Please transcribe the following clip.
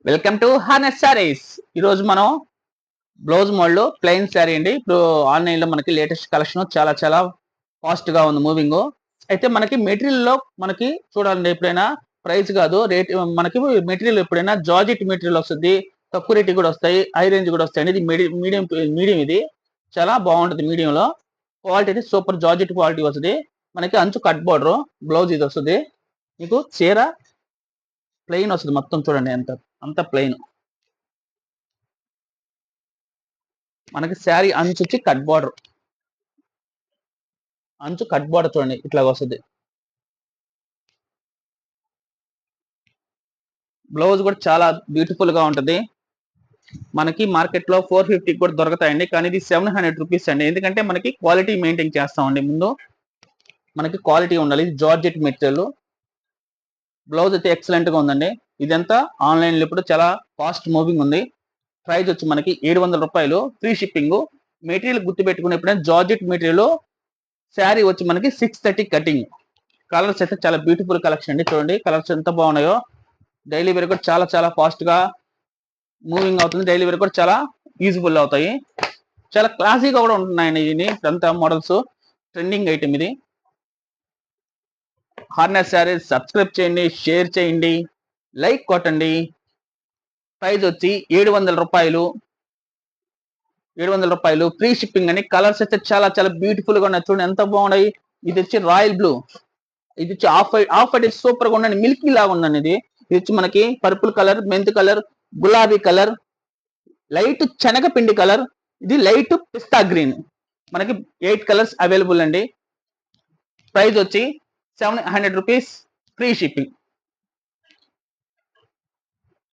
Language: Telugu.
Welcome to harness saris. ఈరోజు మనం బ్లౌజ్ మోడల్ ప్లెయిన్ శారీ అండి. ఇప్పుడు ఆన్లైన్ లో మనకి లేటెస్ట్ కలెక్షన్ చాలా చాలా ఫాస్ట్ గా ఉంది మూవింగ్. అయితే మనకి మెటీరియల్ లో మనకి చూడాలండి, ఎప్పుడైనా ప్రైస్ కాదు రేట్. మనకి మెటీరియల్ ఎప్పుడైనా జార్జెట్ మెటీరియల్ వస్తుంది, తక్కువ రేట్ కూడా వస్తాయి, హై రేంజ్ కూడా వస్తాయి. ఇది మీడియం మీడియం ఇది చాలా బాగుంటుంది. మీడియం లో క్వాలిటీ అయితే సూపర్ జార్జెట్ క్వాలిటీ వస్తుంది. మనకి అంచు కట్ బోర్డర్, బ్లౌజ్ ఇది వస్తుంది. మీకు చీర ప్లెయిన్ వస్తుంది మొత్తం. చూడండి అంత ప్లెయిన్. మనకి శారీ అంచు వచ్చి కట్ బార్డర్, అంచు కట్ బార్డర్ చూడండి ఇట్లా వస్తుంది. బ్లౌజ్ కూడా చాలా బ్యూటిఫుల్ గా ఉంటుంది. మనకి మార్కెట్ లో 450 కూడా దొరుకుతాయండి, కానీ ఇది 700 రూపీస్ అండి. ఎందుకంటే మనకి క్వాలిటీ మెయింటైన్ చేస్తామండి. ముందు మనకి క్వాలిటీ ఉండాలి. ఇది జార్జెట్ మెటీరియల్. బ్లౌజ్ అయితే ఎక్సలెంట్ గా ఉందండి. ఇదంతా ఆన్లైన్ లో ఇప్పుడు చాలా ఫాస్ట్ మూవింగ్ ఉంది. ప్రైస్ వచ్చి మనకి 700 రూపాయలు, ఫ్రీ షిప్పింగ్. మెటీరియల్ గుర్తు పెట్టుకునేప్పుడైనా జార్జెట్ మెటీరియల్. శారీ వచ్చి మనకి 630 కటింగ్. కలర్స్ అయితే చాలా బ్యూటిఫుల్ కలెక్షన్ అండి. చూడండి కలర్స్ ఎంత బాగున్నాయో. డైలీ వేర్ కూడా చాలా చాలా ఫాస్ట్ గా మూవింగ్ అవుతుంది. డైలీ వేర్ కూడా చాలా యూజ్ఫుల్ అవుతాయి. చాలా క్లాసీగా కూడా ఉంటున్నాయండి. ఇది అంతా మోడల్స్ ట్రెండింగ్ ఐటమ్ ఇది. హార్నెస్ శారీస్ సబ్స్క్రైబ్ చేయండి, షేర్ చేయండి, లైక్ కొట్టండి. ప్రైస్ వచ్చి 700 రూపాయలు, 700 రూపాయలు, ఫ్రీ షిప్పింగ్ అండి. కలర్స్ అయితే చాలా చాలా బ్యూటిఫుల్ గా ఉన్నాయి. చూడండి ఎంత బాగున్నాయి. ఇది వచ్చి రాయల్ బ్లూ, ఇది వచ్చి ఆఫ్ వైట్ సూపర్ గా ఉండండి. మిల్కీ లాగా ఉందండి. ఇది వచ్చి మనకి పర్పుల్ కలర్, మెంత్ కలర్, గులాబీ కలర్, లైట్ శనగపిండి కలర్, ఇది లైట్ పిస్తా గ్రీన్. మనకి 8 కలర్స్ అవైలబుల్ అండి. ప్రైస్ వచ్చి 700 రూపీస్, ఫ్రీ షిప్పింగ్.